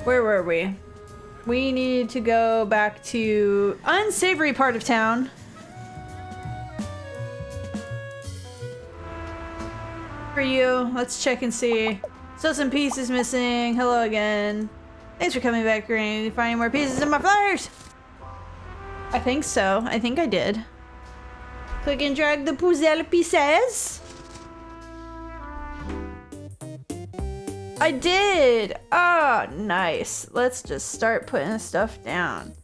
Where were we? We need to go back to unsavory part of town. For you, let's check and see. So some pieces missing. Hello again. Thanks for coming back, Granny. Finding more pieces in my flyers. I think so. I think I did. Click and drag the puzzle pieces. I did! Oh, nice. Let's just start putting this stuff down.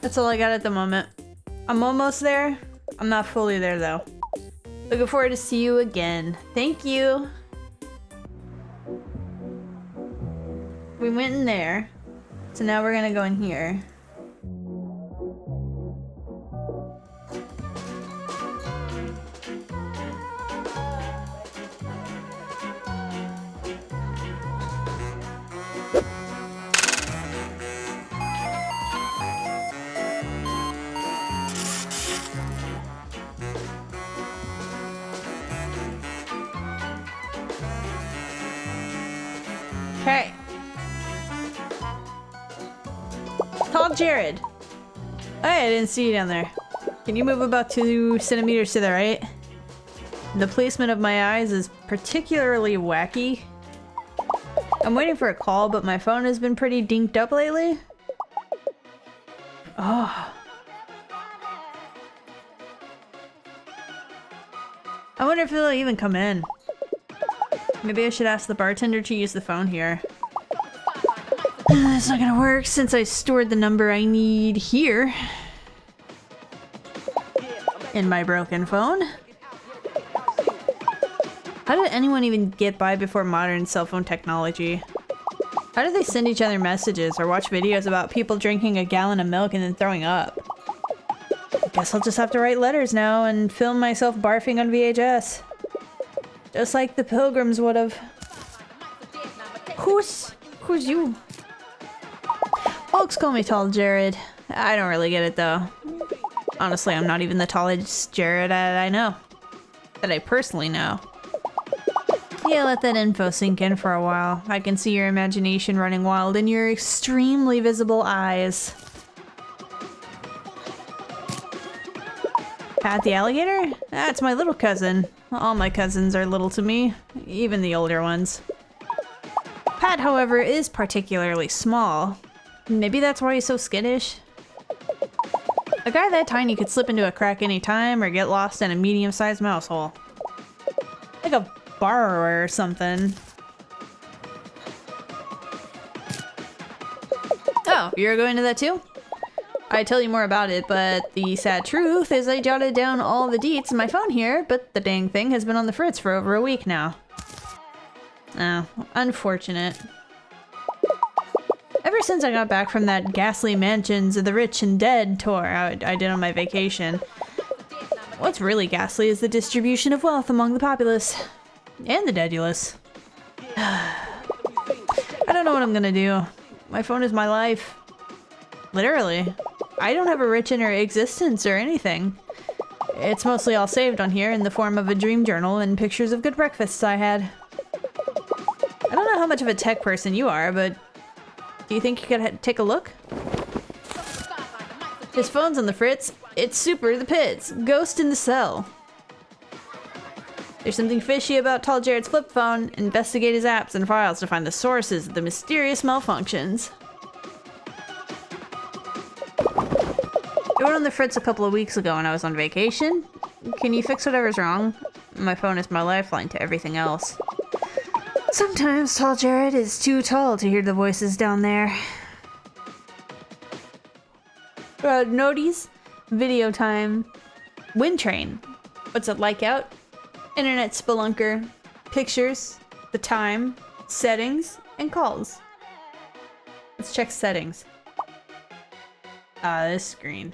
That's all I got at the moment. I'm almost there. I'm not fully there though. Looking forward to see you again. Thank you. We went in there. So now we're gonna go in here. Okay. Tall Jared. Hey, I didn't see you down there. Can you move about 2 centimeters to the right? The placement of my eyes is particularly wacky. I'm waiting for a call, but my phone has been pretty dinked up lately. Oh. I wonder if it'll even come in. Maybe I should ask the bartender to use the phone here. It's not gonna work since I stored the number I need here. In my broken phone. How did anyone even get by before modern cell phone technology? How do they send each other messages or watch videos about people drinking a gallon of milk and then throwing up? I guess I'll just have to write letters now and film myself barfing on VHS. Just like the pilgrims would have. Who's you? Folks call me Tall Jared. I don't really get it though. Honestly, I'm not even the tallest Jared I know. That I personally know. Yeah, let that info sink in for a while. I can see your imagination running wild in your extremely visible eyes. Pat the alligator? That's my little cousin. All my cousins are little to me, even the older ones. Pat, however, is particularly small. Maybe that's why he's so skittish. A guy that tiny could slip into a crack any time or get lost in a medium-sized mouse hole. Like a borrower or something. Oh, you're going to that too? I'd tell you more about it, but the sad truth is I jotted down all the deets in my phone here, but the dang thing has been on the fritz for over a week now. Oh, unfortunate. Ever since I got back from that ghastly Mansions of the Rich and Dead tour I did on my vacation, what's really ghastly is the distribution of wealth among the populace. And the dedulous. I don't know what I'm gonna do. My phone is my life. Literally. I don't have a rich inner existence or anything. It's mostly all saved on here in the form of a dream journal and pictures of good breakfasts I had. I don't know how much of a tech person you are, but do you think you could take a look? His phone's on the fritz. It's super the pits. Ghost in the cell. There's something fishy about Tall Jared's flip phone. Investigate his apps and files to find the sources of the mysterious malfunctions. It went on the fritz a couple of weeks ago when I was on vacation. Can you fix whatever's wrong? My phone is my lifeline to everything else. Sometimes Tall Jared is too tall to hear the voices down there. Noties, video time, wind train. What's it like out? Internet spelunker, pictures, the time, settings, and calls. Let's check settings. This screen.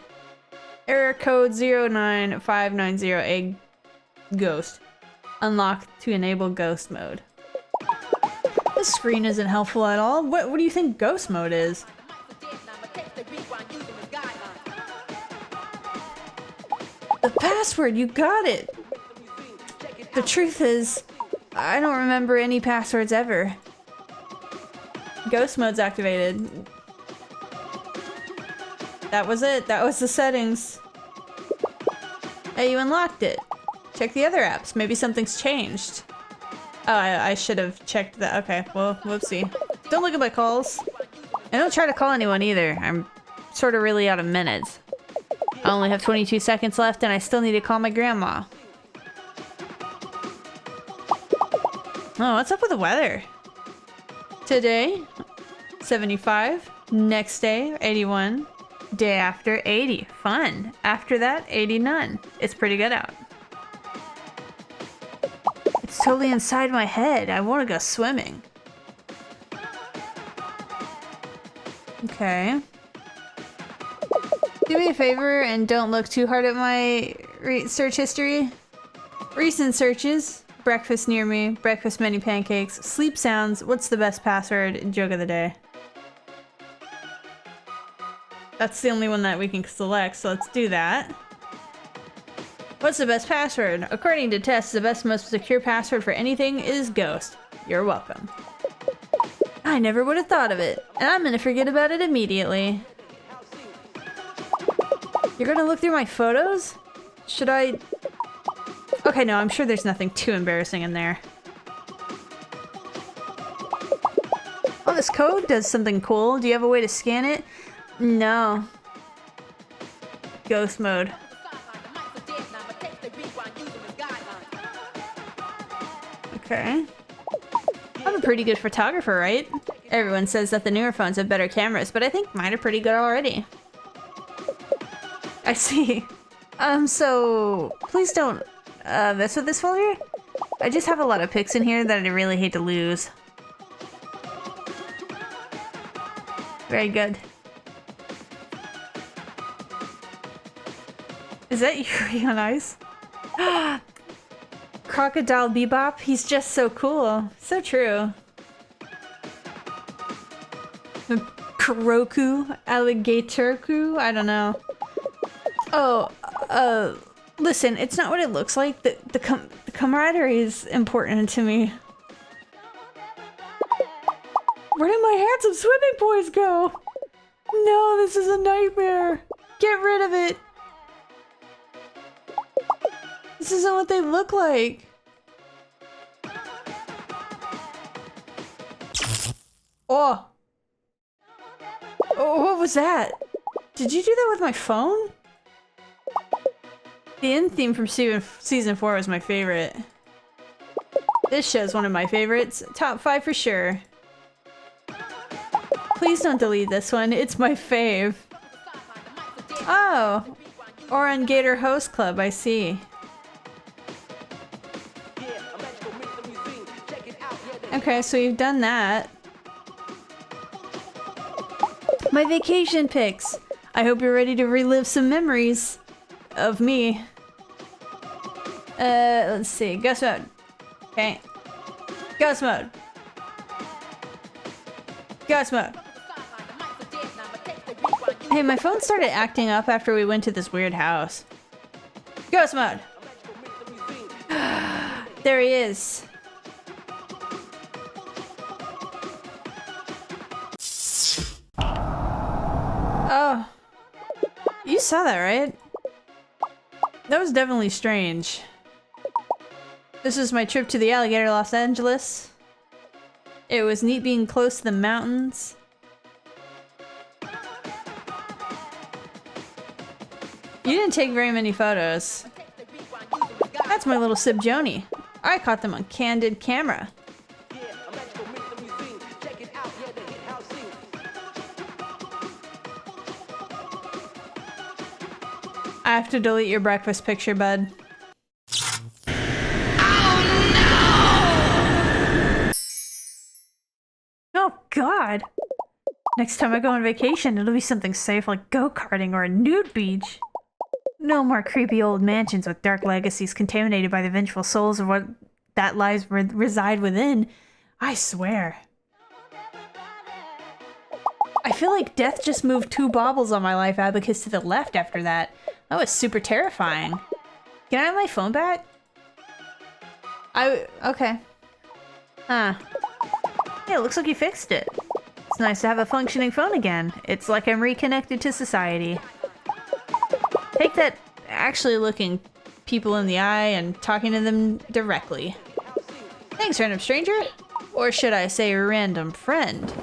Error code 09590A ghost. Unlock to enable ghost mode. This screen isn't helpful at all. What do you think ghost mode is? The password, you got it! The truth is, I don't remember any passwords ever. Ghost mode's activated. That was it. That was the settings. Hey, you unlocked it. Check the other apps. Maybe something's changed. Oh, I should have checked that. Okay, well, whoopsie. Don't look at my calls. And don't try to call anyone either. I'm sort of really out of minutes. I only have 22 seconds left and I still need to call my grandma. Oh, what's up with the weather? Today, 75. Next day, 81. Day after, 80. Fun. After that, 80 none. It's pretty good out. It's totally inside my head. I want to go swimming. Okay. Do me a favor and don't look too hard at my search history. Recent searches. Breakfast near me. Breakfast menu pancakes. Sleep sounds. What's the best password? Joke of the day. That's the only one that we can select, so let's do that. What's the best password? According to tests, the best, most secure password for anything is Ghost. You're welcome. I never would have thought of it, and I'm gonna forget about it immediately. You're gonna look through my photos? Should I? Okay, no, I'm sure there's nothing too embarrassing in there. Oh, this code does something cool. Do you have a way to scan it? No. Ghost mode. Okay. I'm a pretty good photographer, right? Everyone says that the newer phones have better cameras, but I think mine are pretty good already. I see. So please don't mess with this folder. I just have a lot of pics in here that I really hate to lose. Very good. Is that Yuri on Ice? Crocodile Bebop? He's just so cool. So true. Kuroku? Alligator-ku? I don't know. Oh, listen, it's not what it looks like. The camaraderie is important to me. Where did my handsome swimming boys go? No, this is a nightmare. Get rid of it. This isn't what they look like. Oh. Oh, what was that? Did you do that with my phone? The end theme from season 4 was my favorite. This show's one of my favorites. Top 5 for sure. Please don't delete this one. It's my fave. Oh. Or on Gator Host Club, I see. Okay, so you've done that. My vacation pics. I hope you're ready to relive some memories of me. Let's see. Ghost mode. Okay. Ghost mode. Ghost mode. Hey, my phone started acting up after we went to this weird house. Ghost mode. There he is. Oh. You saw that, right? That was definitely strange. This is my trip to the Alligator, Los Angeles. It was neat being close to the mountains. You didn't take very many photos. That's my little sib Joni. I caught them on candid camera. I have to delete your breakfast picture, bud. Oh God! Next time I go on vacation, it'll be something safe like go-karting or a nude beach. No more creepy old mansions with dark legacies contaminated by the vengeful souls of what that lies reside within. I swear. I feel like death just moved 2 baubles on my life abacus to the left after that. That was super terrifying. Can I have my phone back? Okay. Huh. Yeah, it looks like you fixed it. It's nice to have a functioning phone again. It's like I'm reconnected to society. Take that actually looking people in the eye and talking to them directly. Thanks, random stranger. Or should I say random friend?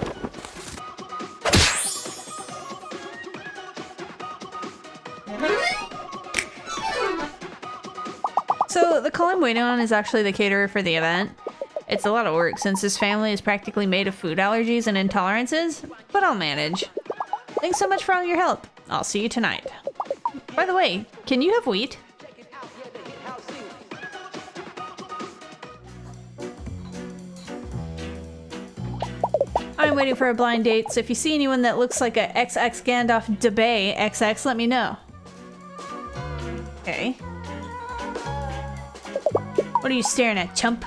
So the call I'm waiting on is actually the caterer for the event. It's a lot of work since his family is practically made of food allergies and intolerances, but I'll manage. Thanks so much for all your help. I'll see you tonight. By the way, can you have wheat? I'm waiting for a blind date, so if you see anyone that looks like a XX Gandalf Debay XX, let me know. Okay. What are you staring at, chump?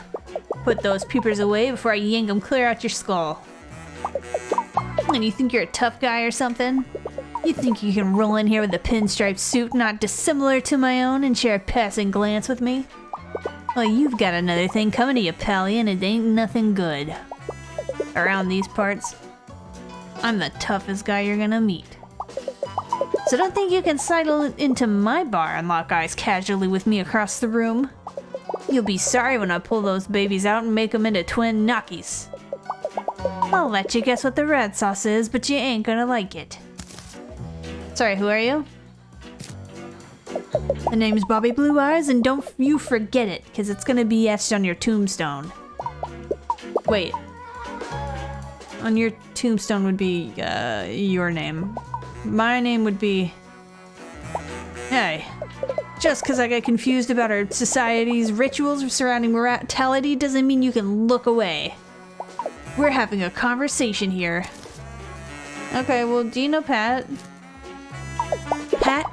Put those peepers away before I yank them clear out your skull. And you think you're a tough guy or something? You think you can roll in here with a pinstripe suit not dissimilar to my own and share a passing glance with me? Well, you've got another thing coming to you, pally, and it ain't nothing good. Around these parts, I'm the toughest guy you're gonna meet. So don't think you can sidle into my bar and lock eyes casually with me across the room. You'll be sorry when I pull those babies out and make them into twin Nockies. I'll let you guess what the red sauce is, but you ain't gonna like it. Sorry, who are you? The name's Bobby Blue Eyes, and don't you forget it, because it's gonna be etched on your tombstone. Wait. On your tombstone would be, your name. My name would be... Hey. Just because I get confused about our society's rituals surrounding mortality doesn't mean you can look away. We're having a conversation here. Okay, well, do you know Pat? Pat?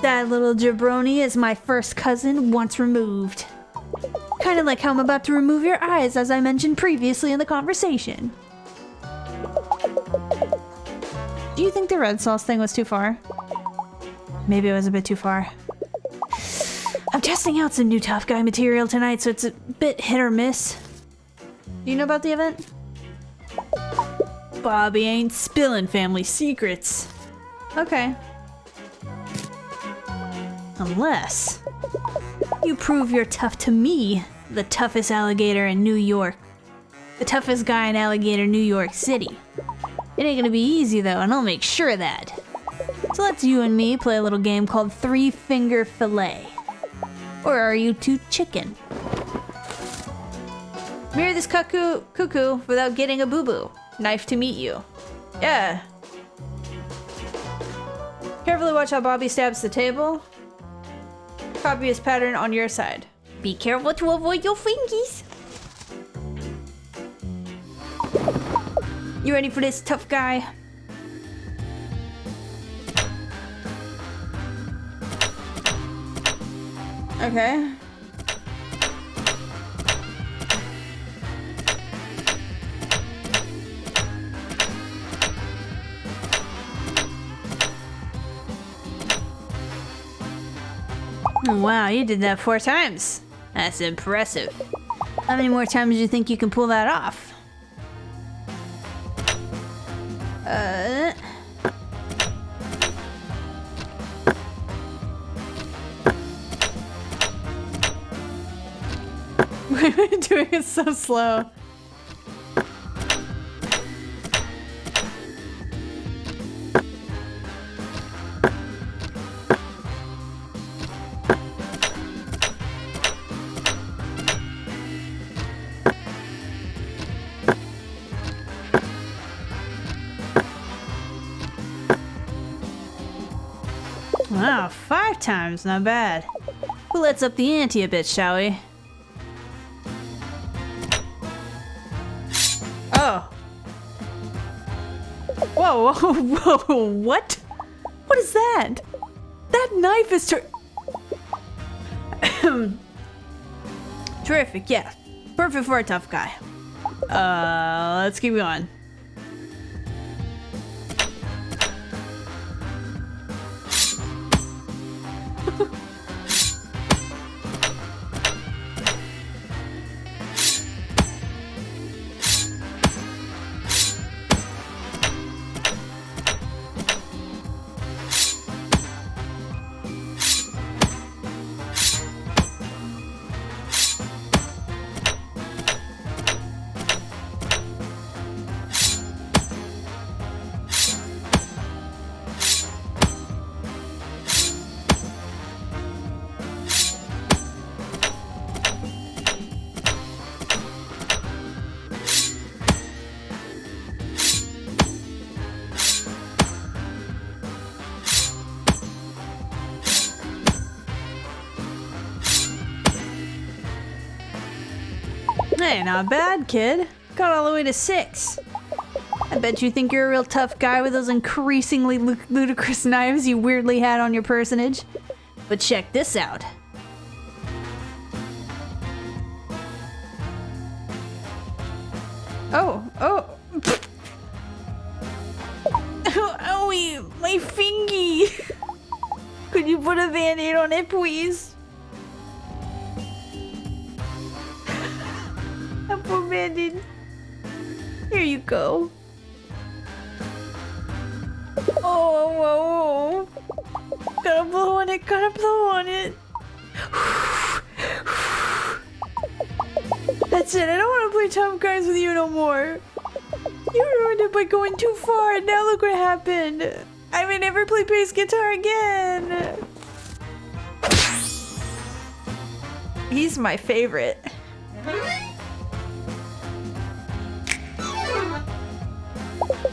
That little jabroni is my first cousin once removed. Kind of like how I'm about to remove your eyes, as I mentioned previously in the conversation. Do you think the red sauce thing was too far? Maybe it was a bit too far. I'm testing out some new tough guy material tonight, so it's a bit hit or miss. Do you know about the event? Bobby ain't spilling family secrets. Okay. Unless you prove you're tough to me, the toughest alligator in New York. The toughest guy in Alligator, New York City. It ain't gonna be easy though, and I'll make sure of that. So let's you and me play a little game called 3-Finger Fillet. Or are you too chicken? Mirror this cuckoo without getting a boo-boo. Knife to meet you. Yeah. Carefully watch how Bobby stabs the table. Copy his pattern on your side. Be careful to avoid your fingies. You ready for this, tough guy? Okay. Wow, you did that 4 times. That's impressive. How many more times do you think you can pull that off? Why am I doing it so slow? Wow, 5 times, not bad. Well, let's up the ante a bit, shall we? Oh. Whoa, whoa, whoa, what? What is that? That knife is terrific, yeah. Perfect for a tough guy. Let's keep going. Hey, not bad, kid. Got all the way to 6. I bet you think you're a real tough guy with those increasingly ludicrous knives you weirdly had on your personage. But check this out. Oh. Owie, my fingy. Could you put a band-aid on it, please? I put a band-aid. Here you go. Oh. Gotta blow on it, That's it, I don't want to play tough guys with you no more. You ruined it by going too far, and now look what happened. I may never play bass guitar again. He's my favorite.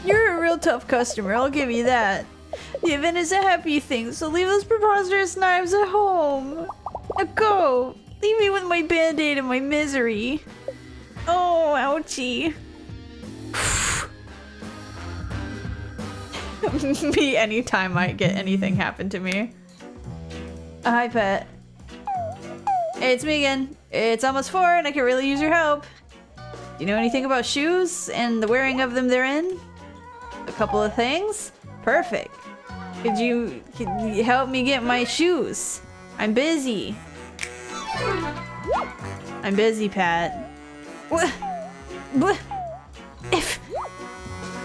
You're a real tough customer, I'll give you that. The event is a happy thing, so leave those preposterous knives at home. Now go! Leave me with my band-aid and my misery. Oh, ouchie. Me anytime I get anything happen to me. Hi, pet. Hey, it's me again. It's almost 4 and I could really use your help. Do you know anything about shoes and the wearing of them therein? A couple of things? Perfect. Could you help me get my shoes? I'm busy. I'm busy, Pat. What? If.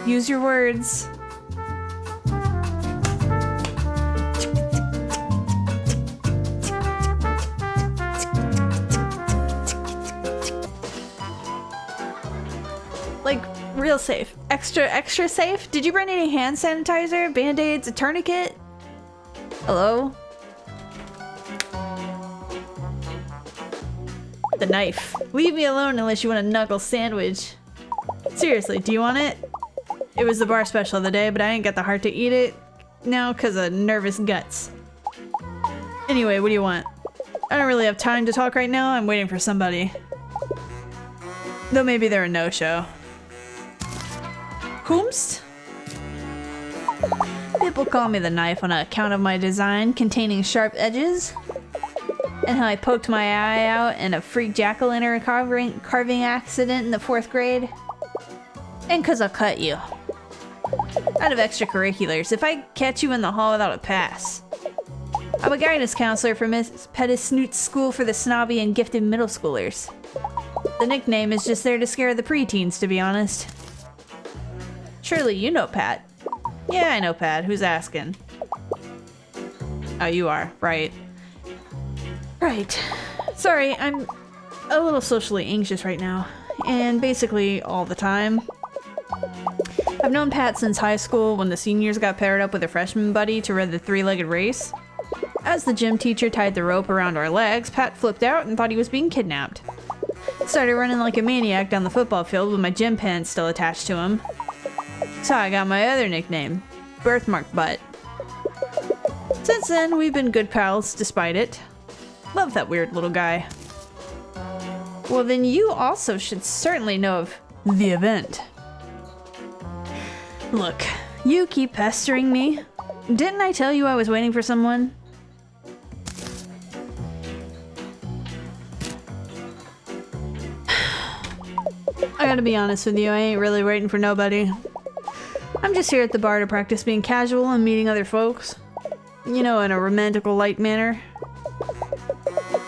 Use your words. Like, real safe. Extra safe? Did you bring any hand sanitizer, band-aids, a tourniquet? Hello? The knife. Leave me alone unless you want a knuckle sandwich. Seriously, do you want it? It was the bar special of the day, but I didn't get the heart to eat it now because of nervous guts. Anyway, what do you want? I don't really have time to talk right now. I'm waiting for somebody. Though maybe they're a no-show. Whomst? People call me the knife on account of my design containing sharp edges, and how I poked my eye out in a freak jack-o'-lantern carving accident in the 4th grade. And 'cause I'll cut you. Out of extracurriculars, if I catch you in the hall without a pass. I'm a guidance counselor for Miss Pettisnoot's School for the Snobby and Gifted Middle Schoolers. The nickname is just there to scare the preteens, to be honest. Surely you know Pat. Yeah, I know Pat. Who's asking? Oh, you are. Right. Right. Sorry, I'm a little socially anxious right now. And basically all the time. I've known Pat since high school when the seniors got paired up with a freshman buddy to run the 3-legged race. As the gym teacher tied the rope around our legs, Pat flipped out and thought he was being kidnapped. Started running like a maniac down the football field with my gym pants still attached to him. So I got my other nickname, Birthmark Butt. Since then, we've been good pals despite it. Love that weird little guy. Well, then you also should certainly know of the event. Look, you keep pestering me. Didn't I tell you I was waiting for someone? I gotta be honest with you, I ain't really waiting for nobody. I'm just here at the bar to practice being casual and meeting other folks. You know, in a romantical light manner.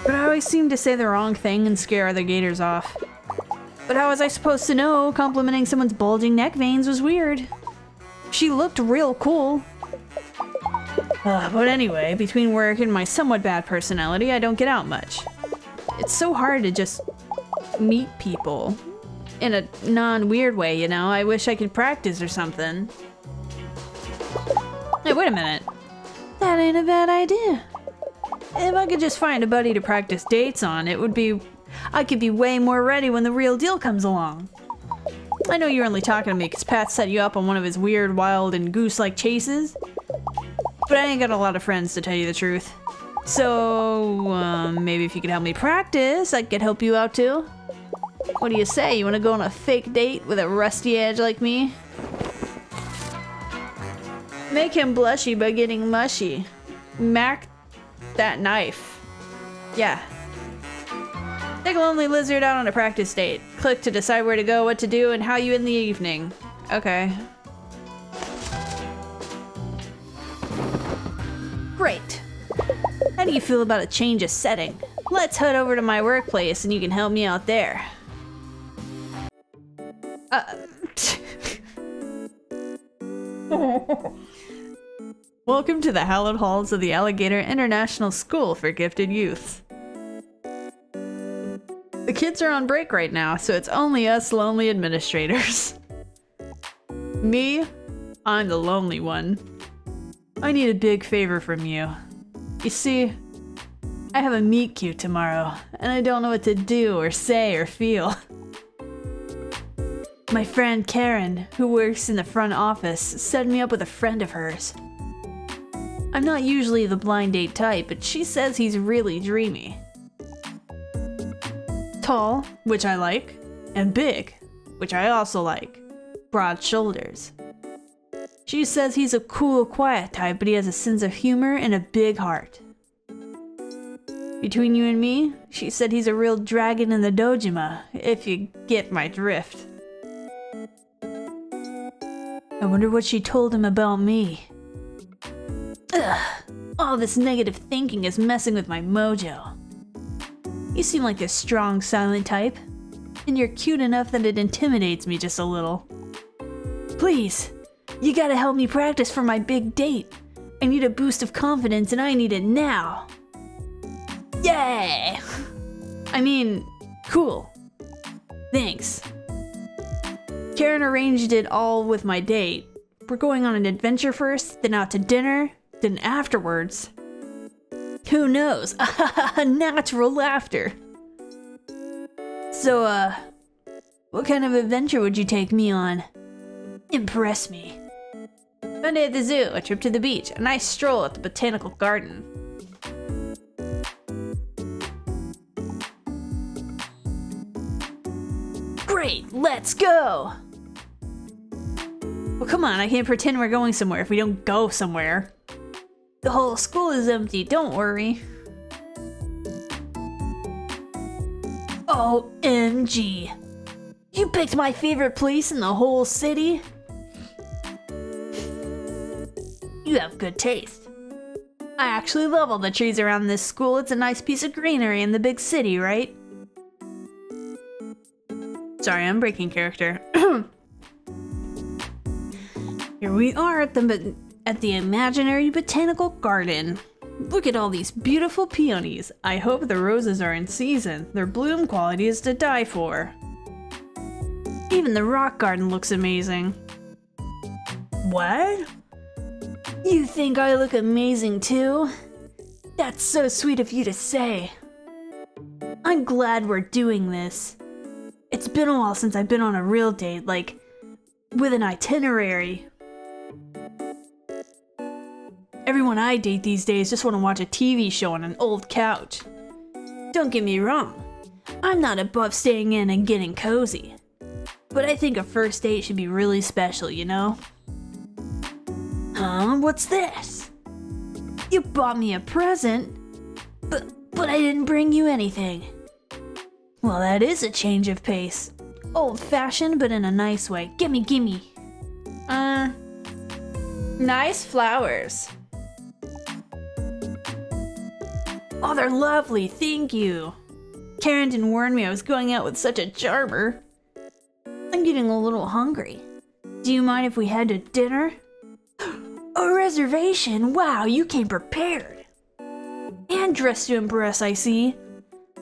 But I always seem to say the wrong thing and scare other gators off. But how was I supposed to know complimenting someone's bulging neck veins was weird? She looked real cool. But anyway, between work and my somewhat bad personality, I don't get out much. It's so hard to just meet people. In a non-weird way, you know? I wish I could practice or something. Hey, wait a minute. That ain't a bad idea. If I could just find a buddy to practice dates on, I could be way more ready when the real deal comes along. I know you're only talking to me because Pat set you up on one of his weird, wild, and goose-like chases. But I ain't got a lot of friends, to tell you the truth. So, maybe if you could help me practice, I could help you out too. What do you say? You want to go on a fake date with a rusty edge like me? Make him blushy by getting mushy. Mac that knife. Yeah. Take a lonely lizard out on a practice date. Click to decide where to go, what to do, and how you end the evening. Okay. Great. How do you feel about a change of setting? Let's head over to my workplace and you can help me out there. Welcome to the hallowed halls of the Alligator International School for Gifted Youths. The kids are on break right now, so it's only us lonely administrators. Me? I'm the lonely one. I need a big favor from you. You see, I have a meet cute tomorrow, and I don't know what to do or say or feel. My friend Karen, who works in the front office, set me up with a friend of hers. I'm not usually the blind date type, but she says he's really dreamy. Tall, which I like, and big, which I also like. Broad shoulders. She says he's a cool, quiet type, but he has a sense of humor and a big heart. Between you and me, she said he's a real dragon in the dojima, if you get my drift. I wonder what she told him about me. Ugh, all this negative thinking is messing with my mojo. You seem like a strong, silent type, and you're cute enough that it intimidates me just a little. Please, you gotta help me practice for my big date. I need a boost of confidence and I need it now. Yay! I mean, cool. Thanks. Karen arranged it all with my date. We're going on an adventure first, then out to dinner, then afterwards. Who knows? Natural laughter. So, what kind of adventure would you take me on? Impress me. Monday at the zoo, a trip to the beach, a nice stroll at the botanical garden. Great, let's go! Well, come on, I can't pretend we're going somewhere if we don't go somewhere. The whole school is empty, don't worry. OMG. You picked my favorite place in the whole city? You have good taste. I actually love all the trees around this school. It's a nice piece of greenery in the big city, right? Sorry, I'm breaking character. Here we are at the imaginary botanical garden. Look at all these beautiful peonies. I hope the roses are in season. Their bloom quality is to die for. Even the rock garden looks amazing. What? You think I look amazing too? That's so sweet of you to say. I'm glad we're doing this. It's been a while since I've been on a real date, like, with an itinerary. Everyone I date these days just want to watch a TV show on an old couch. Don't get me wrong, I'm not above staying in and getting cozy. But I think a first date should be really special, you know? Huh? What's this? You bought me a present, but I didn't bring you anything. Well, that is a change of pace. Old-fashioned, but in a nice way. Gimme. Nice flowers. Oh, they're lovely, thank you. Karen didn't warn me I was going out with such a charmer. I'm getting a little hungry. Do you mind if we head to dinner? A reservation? Wow, you came prepared. And dressed to impress, I see.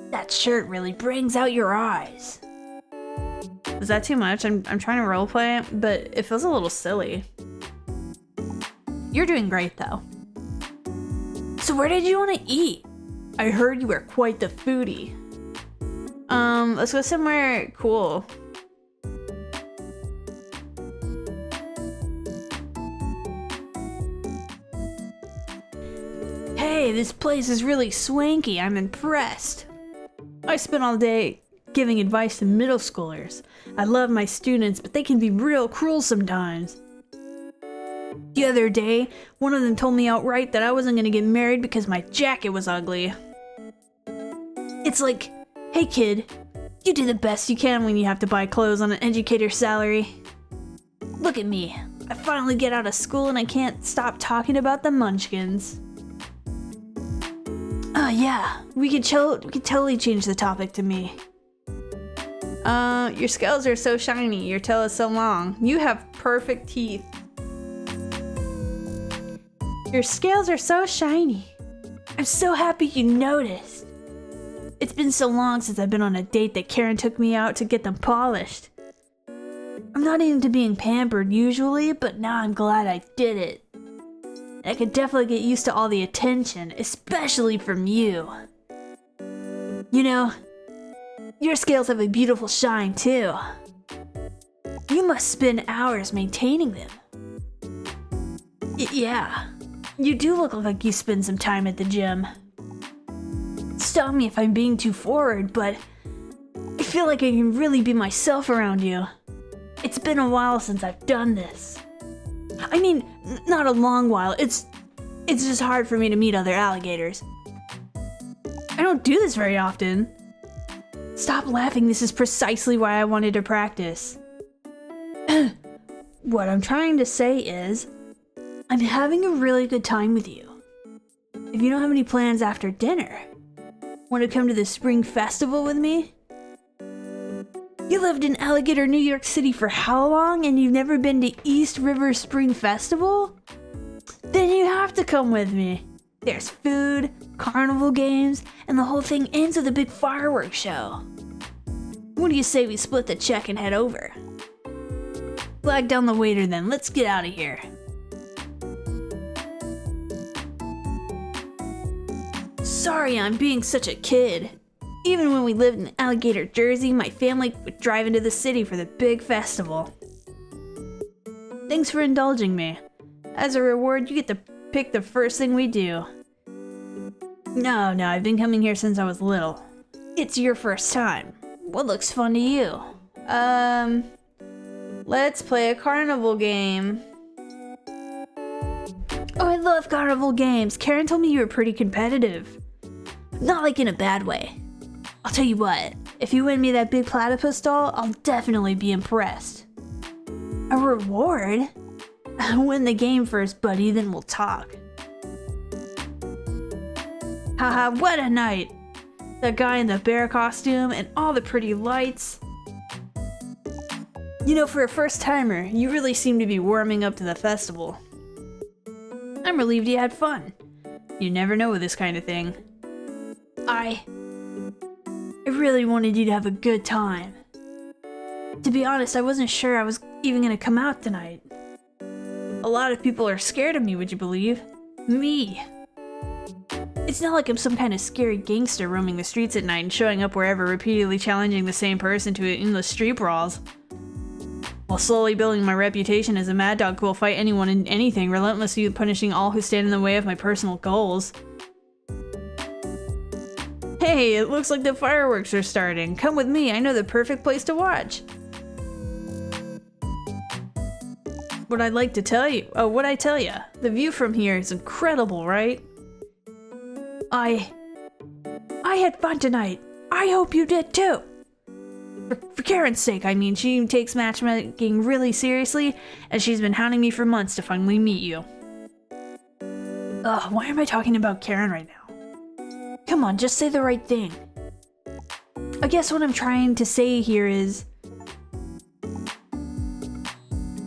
That shirt really brings out your eyes. Is that too much? I'm trying to roleplay, but it feels a little silly. You're doing great, though. So where did you want to eat? I heard you were quite the foodie. Let's go somewhere cool. Hey, this place is really swanky. I'm impressed. I spent all day giving advice to middle schoolers. I love my students, but they can be real cruel sometimes. The other day, one of them told me outright that I wasn't gonna get married because my jacket was ugly. It's like, hey kid, you do the best you can when you have to buy clothes on an educator's salary. Look at me. I finally get out of school and I can't stop talking about the munchkins. Oh yeah, we could totally change the topic to me. Your scales are so shiny, your tail is so long. You have perfect teeth. Your scales are so shiny. I'm so happy you noticed. It's been so long since I've been on a date that Karen took me out to get them polished. I'm not into being pampered usually, but now I'm glad I did it. I could definitely get used to all the attention, especially from you. You know, your scales have a beautiful shine too. You must spend hours maintaining them. Yeah, you do look like you spend some time at the gym. Stop me if I'm being too forward, but I feel like I can really be myself around you. It's been a while since I've done this. I mean, not a long while. It's just hard for me to meet other alligators. I don't do this very often. Stop laughing, this is precisely why I wanted to practice. What I'm trying to say is, I'm having a really good time with you. If you don't have any plans after dinner, want to come to the spring festival with me? You lived in Alligator, New York City for how long and you've never been to East River Spring Festival? Then you have to come with me. There's food, carnival games, and the whole thing ends with a big fireworks show. What do you say we split the check and head over? Flag down the waiter then, let's get out of here. Sorry I'm being such a kid. Even when we lived in Alligator, Jersey, my family would drive into the city for the big festival. Thanks for indulging me. As a reward, you get to pick the first thing we do. No, I've been coming here since I was little. It's your first time. What looks fun to you? Let's play a carnival game. Oh, I love carnival games. Karen told me you were pretty competitive. Not like in a bad way. I'll tell you what, if you win me that big platypus doll, I'll definitely be impressed. A reward? Win the game first, buddy, then we'll talk. Haha, what a night! That guy in the bear costume and all the pretty lights. You know, for a first timer, you really seem to be warming up to the festival. I'm relieved you had fun. You never know with this kind of thing. I really wanted you to have a good time. To be honest, I wasn't sure I was even gonna come out tonight. A lot of people are scared of me, would you believe? Me. It's not like I'm some kind of scary gangster roaming the streets at night and showing up wherever, repeatedly challenging the same person to endless street brawls. While slowly building my reputation as a mad dog who will fight anyone and anything, relentlessly punishing all who stand in the way of my personal goals. Hey, it looks like the fireworks are starting. Come with me, I know the perfect place to watch. What I tell you, the view from here is incredible, right? I had fun tonight. I hope you did too. For Karen's sake, I mean, she takes matchmaking really seriously, and she's been hounding me for months to finally meet you. Ugh, why am I talking about Karen right now? Come on, just say the right thing. I guess what I'm trying to say here is,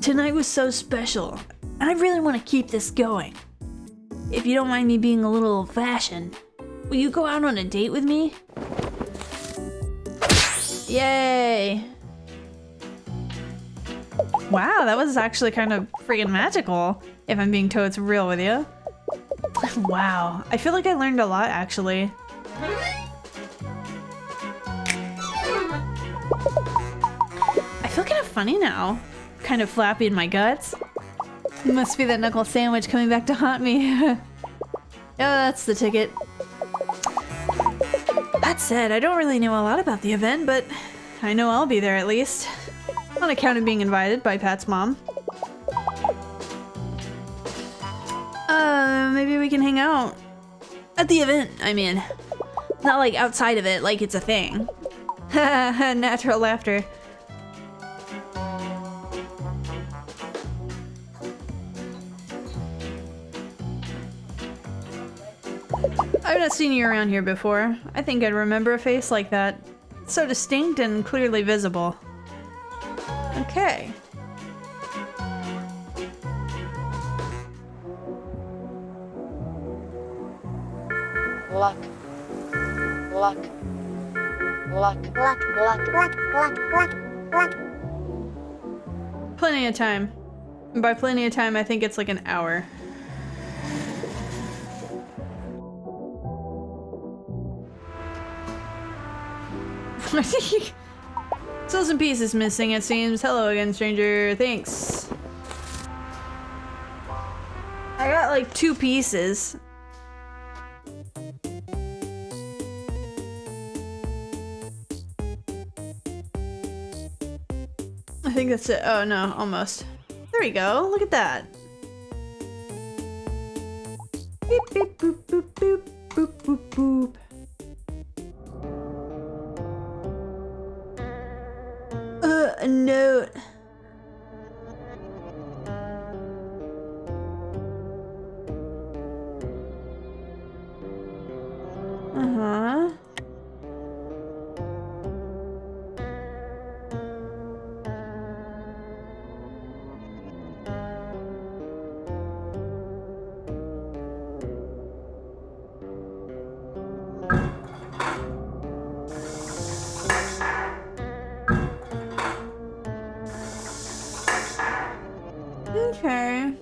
tonight was so special, and I really want to keep this going. If you don't mind me being a little old-fashioned, will you go out on a date with me? Yay! Wow, that was actually kind of freaking magical, if I'm being totes real with you. Wow, I feel like I learned a lot, actually. I feel kind of funny now. Kind of flappy in my guts. It must be that knuckle sandwich coming back to haunt me. Oh, that's the ticket. That said, I don't really know a lot about the event, but I know I'll be there at least. On account of being invited by Pat's mom. Maybe we can hang out. At the event, I mean. Not like outside of it, like it's a thing. Natural laughter. I've not seen you around here before. I think I'd remember a face like that. So distinct and clearly visible. Okay. Luck. Luck. Luck. Luck. Luck. Luck. Luck. Luck. Luck. Plenty of time. And by plenty of time, I think it's like an hour. So some pieces missing, it seems. Hello again, stranger. Thanks. I got like 2 pieces. I think that's it. Oh no, almost. There we go. Look at that. Beep beep boop boop boop boop boop boop. A note. Uh-huh. Okay.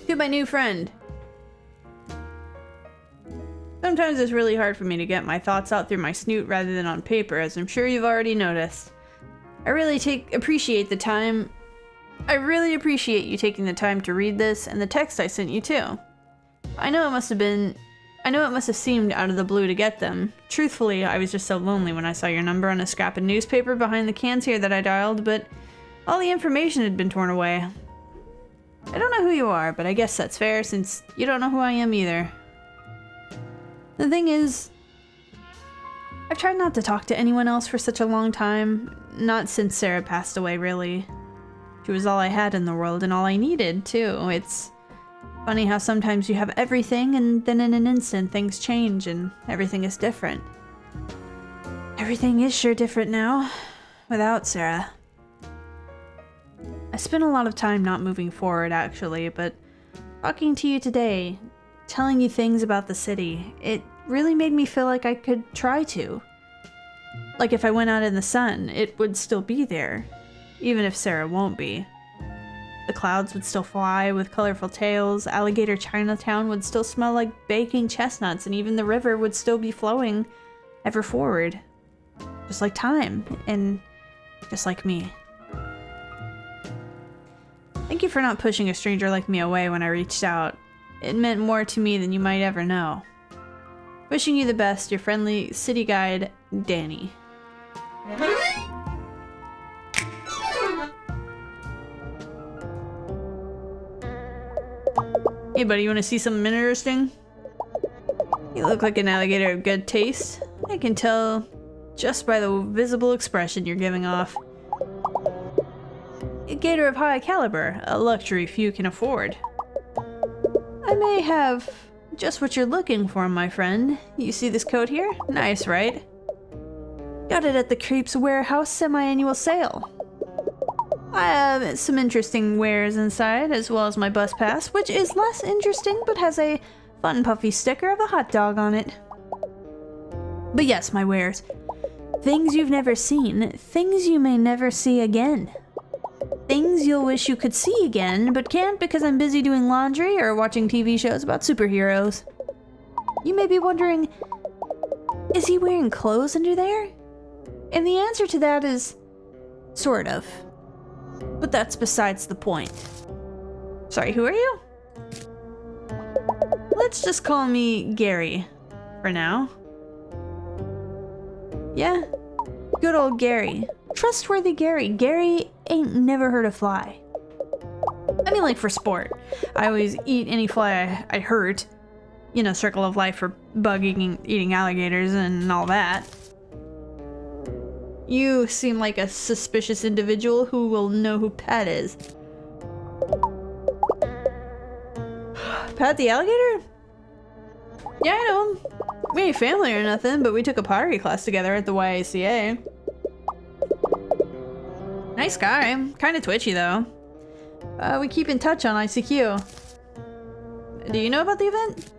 To my new friend. Sometimes it's really hard for me to get my thoughts out through my snoot rather than on paper, as I'm sure you've already noticed. I really appreciate the time. I really appreciate you taking the time to read this and the text I sent you too. I know it must have seemed out of the blue to get them. Truthfully, I was just so lonely when I saw your number on a scrap of newspaper behind the cans here that I dialed, but all the information had been torn away. I don't know who you are, but I guess that's fair since you don't know who I am either. The thing is, I've tried not to talk to anyone else for such a long time. Not since Sarah passed away, really. She was all I had in the world and all I needed, too. It's funny how sometimes you have everything and then in an instant things change and everything is different. Everything is sure different now, without Sarah. I spent a lot of time not moving forward, actually, but talking to you today, telling you things about the city, it really made me feel like I could try to. Like if I went out in the sun, it would still be there, even if Sarah won't be. The clouds would still fly with colorful tails, Alligator Chinatown would still smell like baking chestnuts, and even the river would still be flowing ever forward. Just like time, and just like me. Thank you for not pushing a stranger like me away when I reached out. It meant more to me than you might ever know. Wishing you the best, your friendly city guide, Danny. Hey buddy, you wanna see something interesting? You look like an alligator of good taste. I can tell just by the visible expression you're giving off. A gator of high caliber, a luxury few can afford. I may have just what you're looking for, my friend. You see this coat here? Nice, right? Got it at the Creeps Warehouse semi-annual sale. I have some interesting wares inside, as well as my bus pass, which is less interesting but has a fun puffy sticker of a hot dog on it. But yes, my wares. Things you've never seen, things you may never see again. Things you'll wish you could see again, but can't because I'm busy doing laundry or watching TV shows about superheroes. You may be wondering, is he wearing clothes under there? And the answer to that is, sort of. But that's besides the point. Sorry, who are you? Let's just call me Gary for now. Yeah, good old Gary. Trustworthy Gary. Gary ain't never hurt a fly. I mean, like, for sport. I always eat any fly I hurt. You know, circle of life for eating alligators and all that. You seem like a suspicious individual who will know who Pat is. Pat the alligator? Yeah, I know him. We ain't family or nothing, but we took a pottery class together at the YACA. Nice guy. Kinda twitchy, though. We keep in touch on ICQ. Do you know about the event?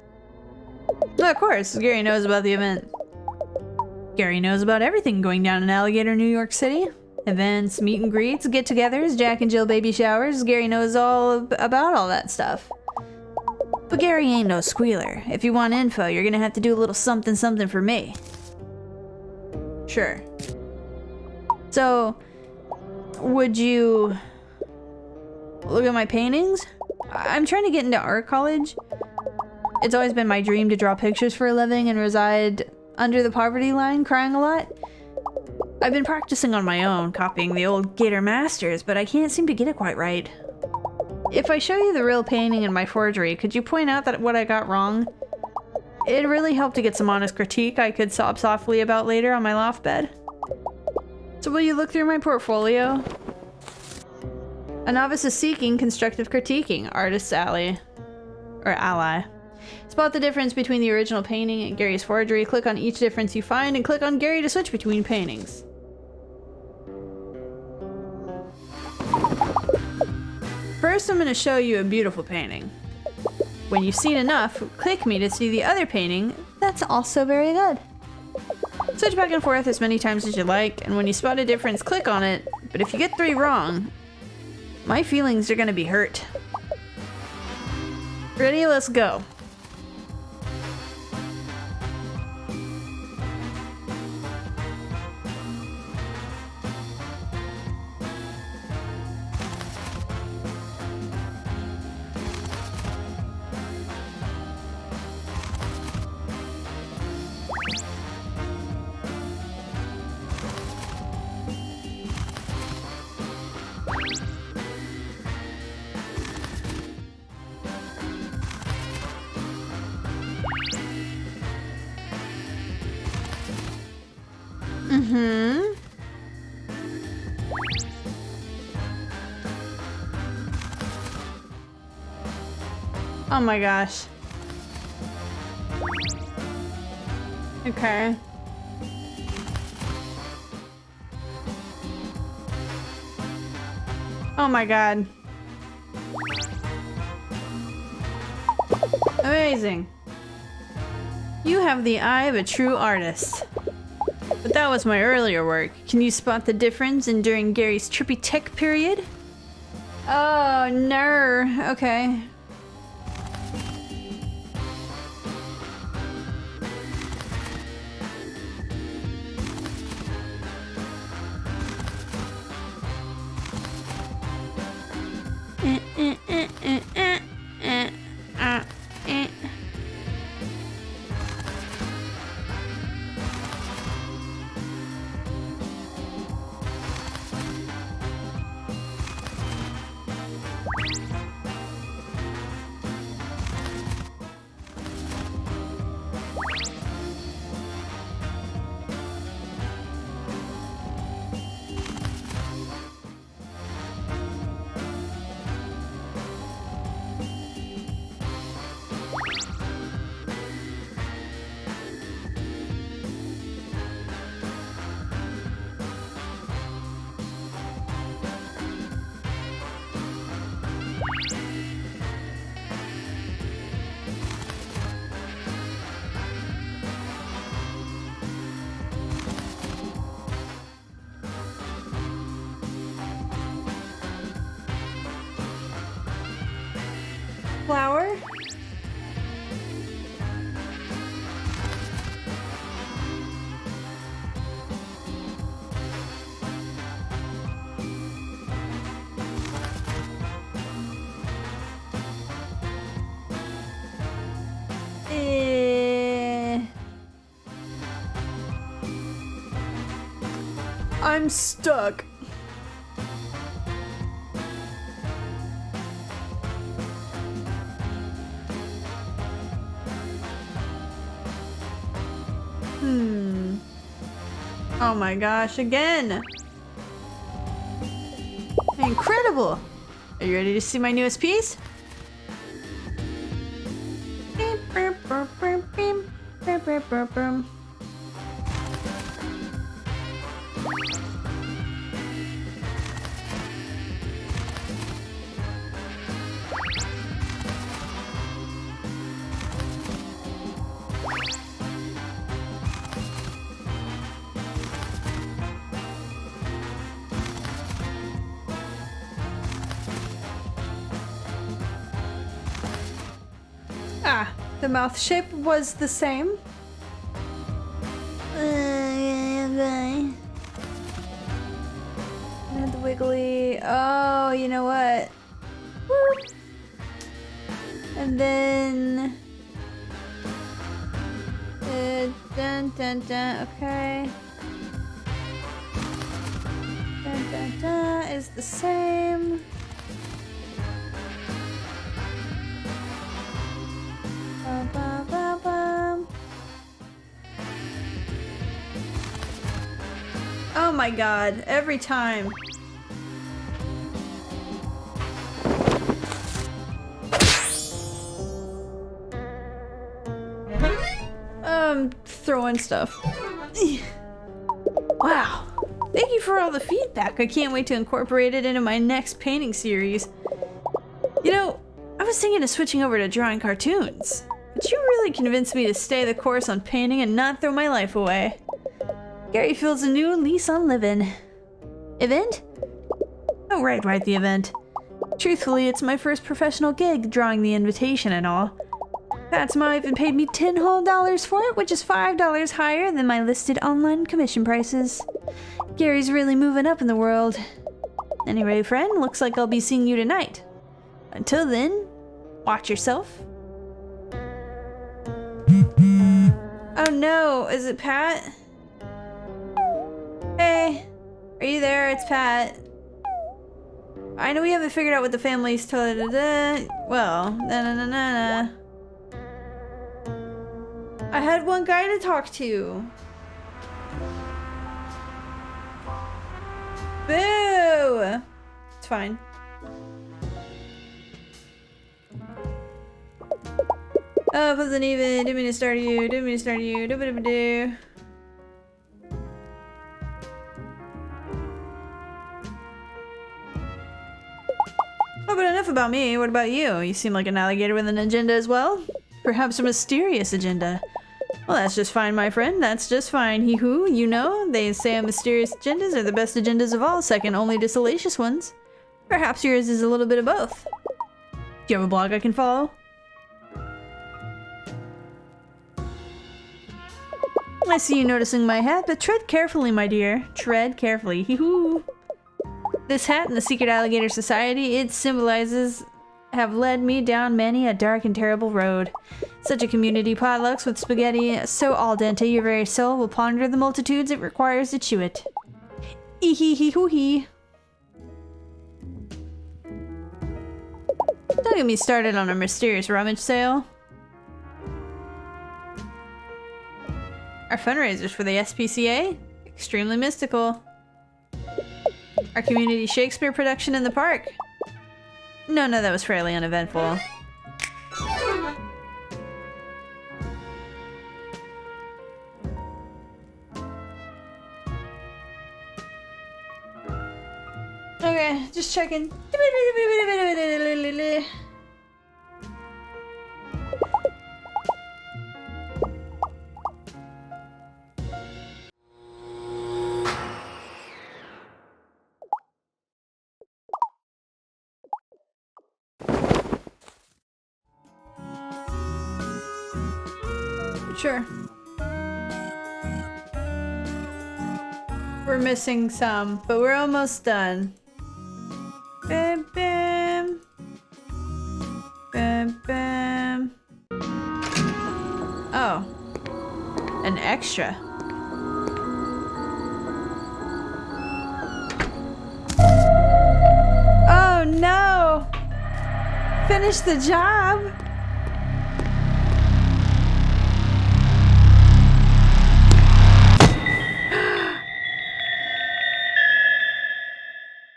No, of course. Gary knows about the event. Gary knows about everything going down in Alligator, New York City. Events, meet and greets, get-togethers, Jack and Jill baby showers. Gary knows all about all that stuff. But Gary ain't no squealer. If you want info, you're gonna have to do a little something something for me. Sure. So, would you look at my paintings? I'm trying to get into art college. It's always been my dream to draw pictures for a living and reside under the poverty line, crying a lot. I've been practicing on my own, copying the old Gator masters, but I can't seem to get it quite right. If I show you the real painting in my forgery, could you point out that what I got wrong? It'd really help to get some honest critique I could sob softly about later on my loft bed. So will you look through my portfolio? A novice is seeking constructive critiquing, artist's ally. Or ally. Spot the difference between the original painting and Gary's forgery, click on each difference you find, and click on Gary to switch between paintings. First, I'm going to show you a beautiful painting. When you've seen enough, click me to see the other painting that's also very good. Switch back and forth as many times as you like, and when you spot a difference, click on it, but if you get 3 wrong, my feelings are going to be hurt. Ready? Let's go. Oh my gosh. Okay. Oh my god. Amazing. You have the eye of a true artist. But that was my earlier work. Can you spot the difference in during Gary's trippy tech period? Oh, no. Okay. I'm stuck. Oh my gosh, again! Incredible! Are you ready to see my newest piece? Ah, the mouth shape was the same. And the wiggly. Oh, you know what? Woo. And then. Dun dun dun. Okay. Dun dun dun is the same. Oh my god, every time. Throwing stuff. Wow. Thank you for all the feedback. I can't wait to incorporate it into my next painting series. You know, I was thinking of switching over to drawing cartoons. But you really convinced me to stay the course on painting and not throw my life away. Gary feels a new lease on living. Event? Oh, right, the event. Truthfully, it's my first professional gig, drawing the invitation and all. Pat's mom even paid me $10 whole for it, which is $5 higher than my listed online commission prices. Gary's really moving up in the world. Anyway, friend, looks like I'll be seeing you tonight. Until then, watch yourself. Oh no, is it Pat? Hey, are you there? It's Pat. I know we haven't figured out what the family's well, I had one guy to talk to. Boo! It's fine. Oh, wasn't even. Didn't mean to start you. Didn't mean to start you. Do. Oh, but enough about me. What about you? You seem like an alligator with an agenda as well. Perhaps a mysterious agenda. Well, that's just fine, my friend. That's just fine. Hee-hoo, you know, they say mysterious agendas are the best agendas of all, second only to salacious ones. Perhaps yours is a little bit of both. Do you have a blog I can follow? I see you noticing my hat, but tread carefully, my dear. Tread carefully. Hee-hoo. This hat in the secret alligator society, it symbolizes have led me down many a dark and terrible road. Such a community potlucks with spaghetti so al dente your very soul will ponder the multitudes it requires to chew it. Ee-hee-hee-hoo-hee. Don't get me started on a mysterious rummage sale. Our fundraisers for the SPCA? Extremely mystical. Our community Shakespeare production in the park? No, that was fairly uneventful. Okay, just checking. Sure. We're missing some, but we're almost done. Bam, bam. Bam, bam. Oh. An extra. Finish the job!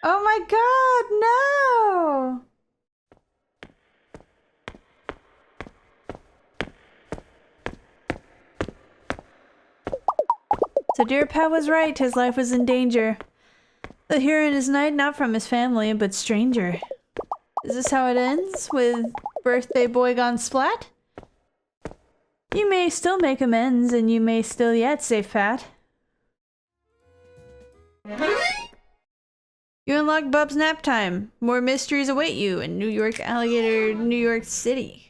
Oh my god, no! So dear Pat was right, his life was in danger. The hero in his night, not from his family, but stranger. Is this how it ends? With birthday boy gone splat? You may still make amends, and you may still yet save Pat. You unlock Bub's nap time. More mysteries await you in New York Alligator, New York City.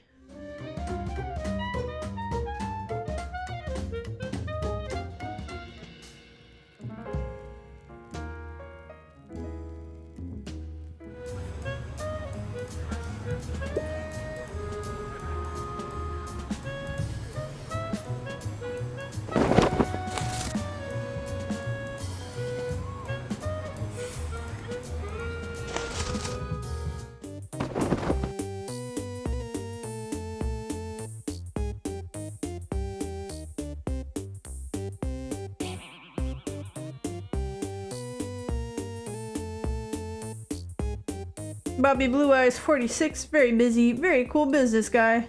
Bobby Blue Eyes 46, very busy, very cool business guy.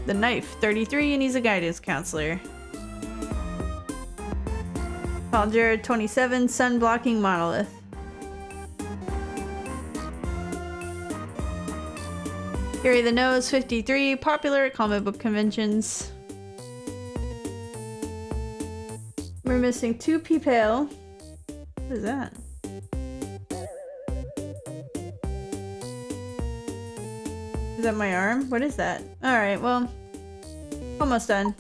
The Knife 33, and he's a guidance counselor. Paul Jared 27, sun blocking monolith. Gary the Nose 53, popular at comic book conventions. We're missing 2 P-Pale. What is that? Is that my arm? What is that? Alright, well, almost done.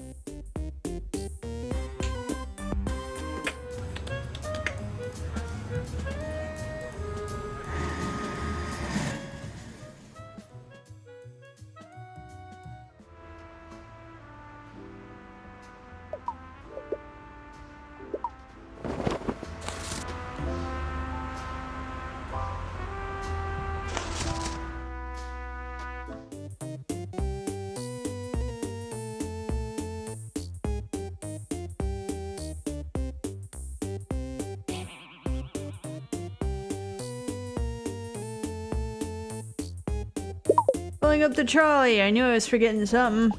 Pulling up the trolley, I knew I was forgetting something.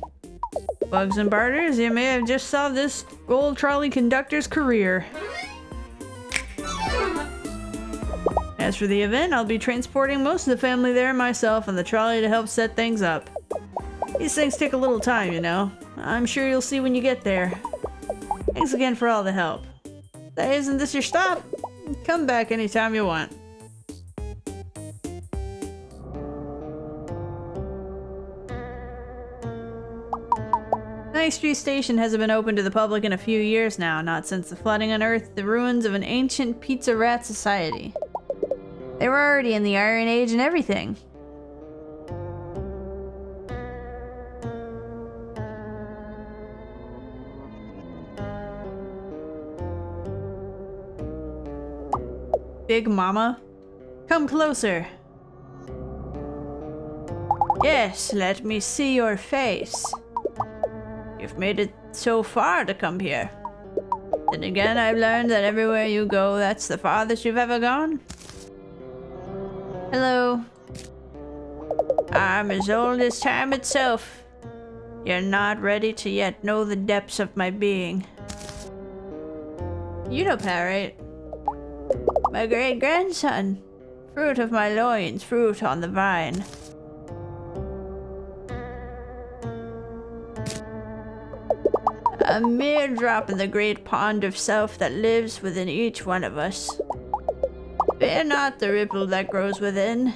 Bugs and barters, you may have just solved this old trolley conductor's career. As for the event, I'll be transporting most of the family there myself on the trolley to help set things up. These things take a little time, you know. I'm sure you'll see when you get there. Thanks again for all the help. Hey, isn't this your stop? Come back anytime you want. Ninth Street Station hasn't been open to the public in a few years now, not since the flooding unearthed the ruins of an ancient pizza rat society. They were already in the Iron Age and everything. Big Mama? Come closer. Yes, let me see your face. You've made it so far to come here. Then again, I've learned that everywhere you go, that's the farthest you've ever gone. Hello. I'm as old as time itself. You're not ready to yet know the depths of my being. You know Pat, right? My great-grandson. Fruit of my loins, fruit on the vine. A mere drop in the great pond of self that lives within each one of us. Fear not the ripple that grows within.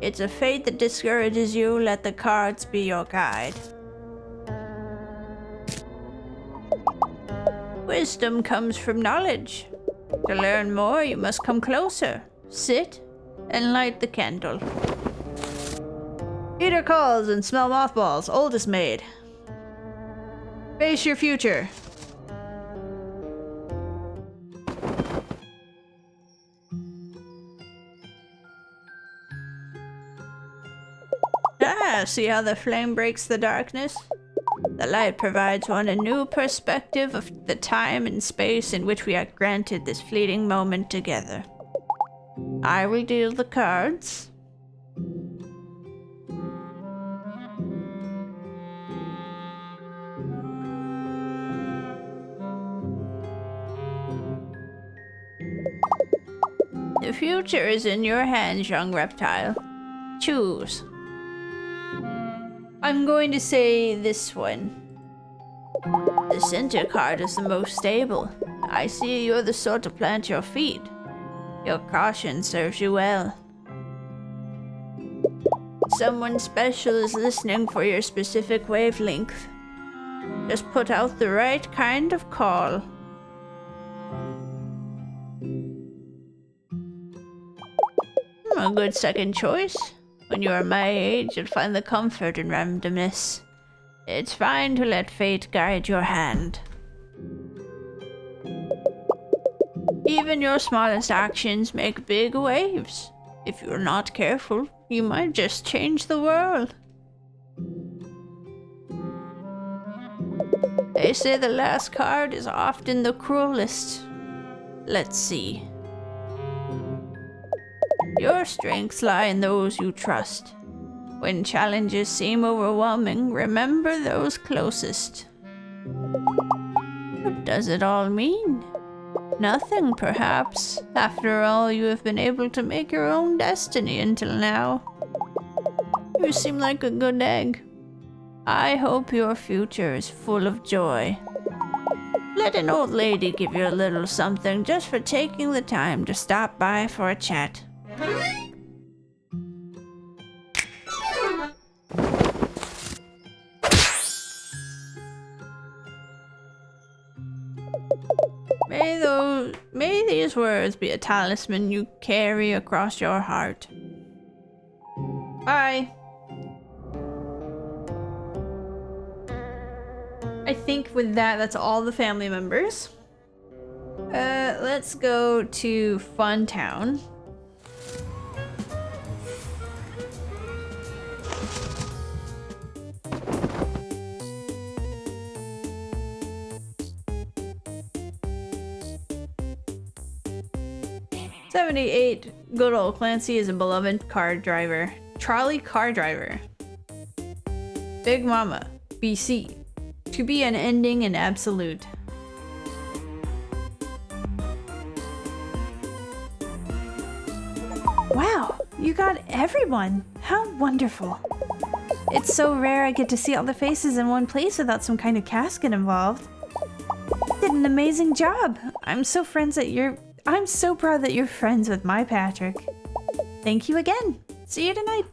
It's a fate that discourages you, let the cards be your guide. Wisdom comes from knowledge. To learn more, you must come closer, sit, and light the candle. Peter calls and smell mothballs, oldest maid. Face your future. Ah, see how the flame breaks the darkness? The light provides one a new perspective of the time and space in which we are granted this fleeting moment together. I will deal the cards. The future is in your hands, young reptile. Choose. I'm going to say this one. The center card is the most stable. I see you're the sort to plant your feet. Your caution serves you well. Someone special is listening for your specific wavelength. Just put out the right kind of call. A good second choice. When you are my age, you'll find the comfort in randomness. It's fine to let fate guide your hand. Even your smallest actions make big waves. If you're not careful, you might just change the world. They say the last card is often the cruelest. Let's see. Your strengths lie in those you trust. When challenges seem overwhelming, remember those closest. What does it all mean? Nothing, perhaps. After all, you have been able to make your own destiny until now. You seem like a good egg. I hope your future is full of joy. Let an old lady give you a little something just for taking the time to stop by for a chat. May these words be a talisman you carry across your heart. Bye. I think with that's all the family members. Let's go to Fun Town. '78, good Ole Clancy is a beloved car driver. Trolley car driver. Big Mama, BC. To be an ending and absolute. Wow, you got everyone. How wonderful. It's so rare I get to see all the faces in one place without some kind of casket involved. You did an amazing job. I'm so proud that you're friends with my Patrick. Thank you again. See you tonight.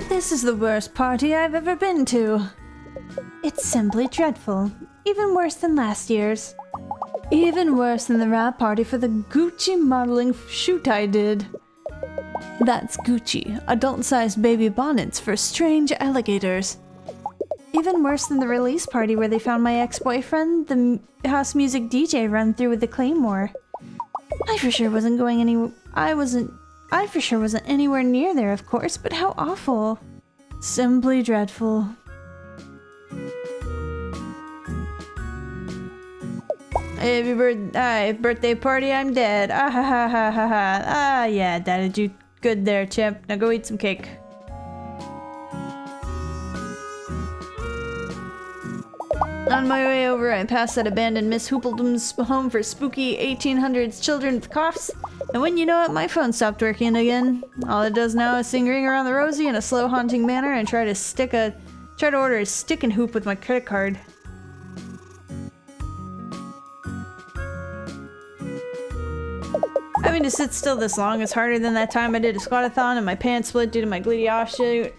This is the worst party I've ever been to. It's simply dreadful. Even worse than last year's. Even worse than the wrap party for the Gucci modeling shoot I did. That's Gucci, adult-sized baby bonnets for strange alligators. Even worse than the release party where they found my ex-boyfriend, the house music DJ, run through with the Claymore. I for sure wasn't anywhere near there, of course, but how awful. Simply dreadful. Happy birthday party, I'm dead. Ah ha ha ha ha ha. Ah yeah, Daddy, did you good there, champ. Now go eat some cake. On my way over, I passed that abandoned Miss Hoopledom's home for spooky 1800s children with coughs, and when you know it, my phone stopped working again. All it does now is sing Ring Around the Rosie in a slow, haunting manner and try to order a stick and hoop with my credit card. Having to sit still this long is harder than that time I did a squat-a-thon and my pants split due to my gluteus offshoot.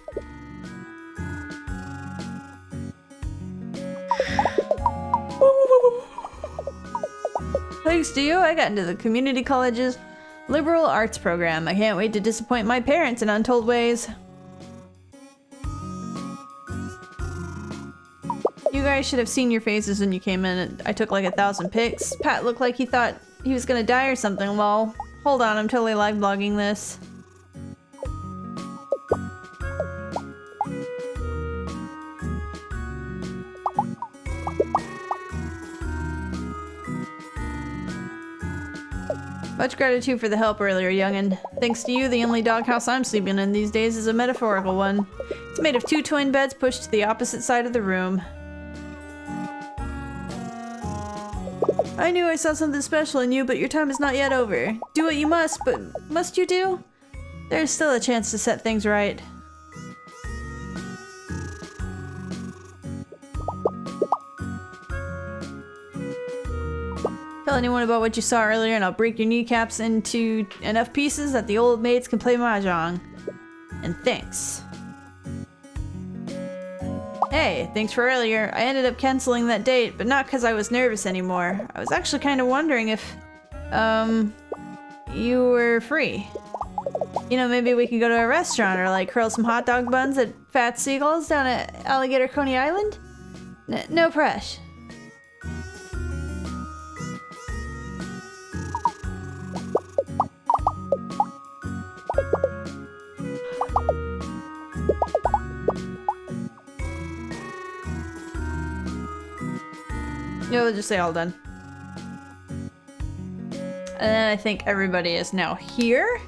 Thanks to you, I got into the community college's liberal arts program. I can't wait to disappoint my parents in untold ways. You guys should have seen your faces when you came in. I took like 1,000 pics. Pat looked like he thought he was gonna die or something, lol. Hold on, I'm totally live blogging this. Much gratitude for the help earlier, youngin'. Thanks to you, the only doghouse I'm sleeping in these days is a metaphorical one. It's made of 2 twin beds pushed to the opposite side of the room. I knew I saw something special in you, but your time is not yet over. Do what you must, but must you do? There's still a chance to set things right. Tell anyone about what you saw earlier and I'll break your kneecaps into enough pieces that the old maids can play mahjong. And thanks. Hey, thanks for earlier. I ended up canceling that date, but not because I was nervous anymore. I was actually kind of wondering if, you were free. You know, maybe we could go to a restaurant or like curl some hot dog buns at Fat Seagulls down at Alligator Coney Island? No press. Yeah, we'll just say all done. And then I think everybody is now here.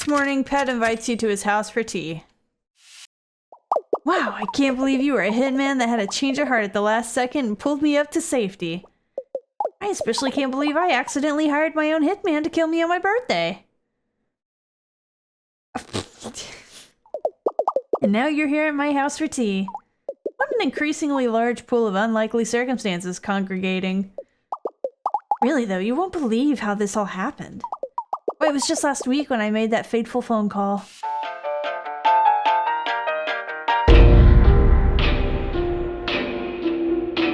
Morning, Pat invites you to his house for tea. Wow, I can't believe you were a hitman that had a change of heart at the last second and pulled me up to safety. I especially can't believe I accidentally hired my own hitman to kill me on my birthday. And now you're here at my house for tea. What an increasingly large pool of unlikely circumstances congregating. Really though, you won't believe how this all happened. It was just last week when I made that fateful phone call.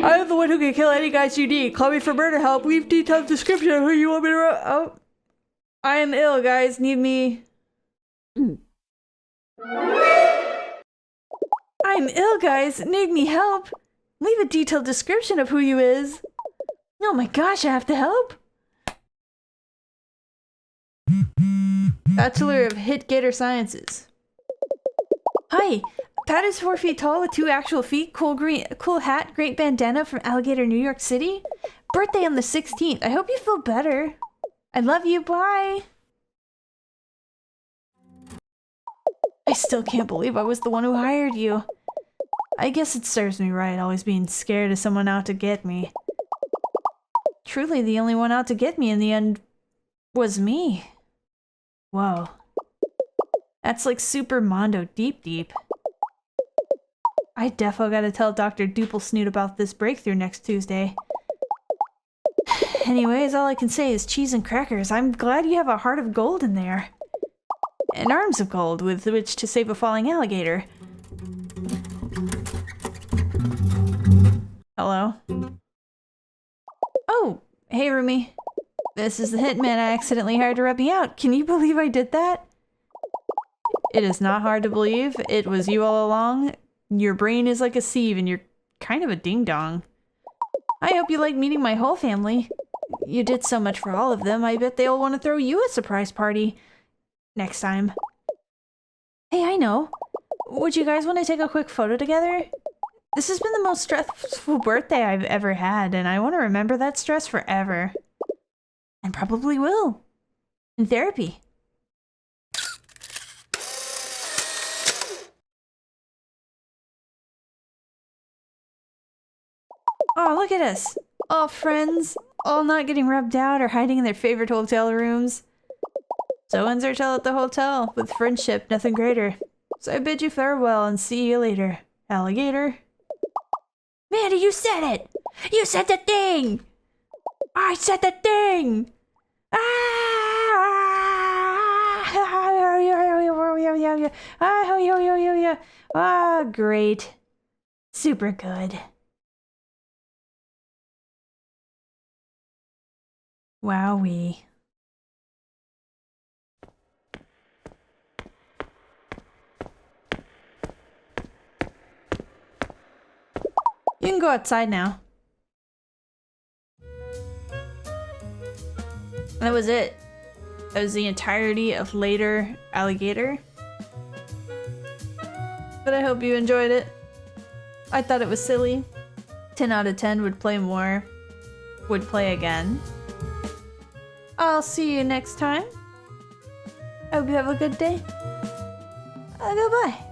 I'm the one who can kill any guys you need. Call me for murder help. Leave detailed description of who you want me to oh. I am ill, guys. Need me... I'm ill, guys. Need me help. Leave a detailed description of who you is. Oh my gosh, I have to help. Bachelor of Hit-Gator Sciences. Hi, Pat is 4 feet tall with 2 actual feet, cool hat, great bandana from Alligator, New York City. Birthday on the 16th. I hope you feel better. I love you, bye. I still can't believe I was the one who hired you. I guess it serves me right, always being scared of someone out to get me. Truly, the only one out to get me in the end was me. Whoa. That's like super Mondo deep. I defo gotta tell Dr. Dupplesnoot about this breakthrough next Tuesday. Anyways, all I can say is cheese and crackers. I'm glad you have a heart of gold in there. And arms of gold with which to save a falling alligator. Hello? Oh, hey Rumi. This is the hitman I accidentally hired to rub me out. Can you believe I did that? It is not hard to believe. It was you all along. Your brain is like a sieve and you're kind of a ding-dong. I hope you like meeting my whole family. You did so much for all of them. I bet they'll want to throw you a surprise party next time. Hey, I know. Would you guys want to take a quick photo together? This has been the most stressful birthday I've ever had, and I want to remember that stress forever. And probably will. In therapy. Oh, look at us. All friends. All not getting rubbed out or hiding in their favorite hotel rooms. So ends our tale at the hotel. With friendship, nothing greater. So I bid you farewell and see you later, Alligator. Mandy, you said it! You said the thing! I said the thing! Ah, great. Super good. Wowee. You can go outside now. That was it. That was the entirety of Later Alligator. But I hope you enjoyed it. I thought it was silly. 10 out of 10 would play more. Would play again. I'll see you next time. I hope you have a good day. Goodbye.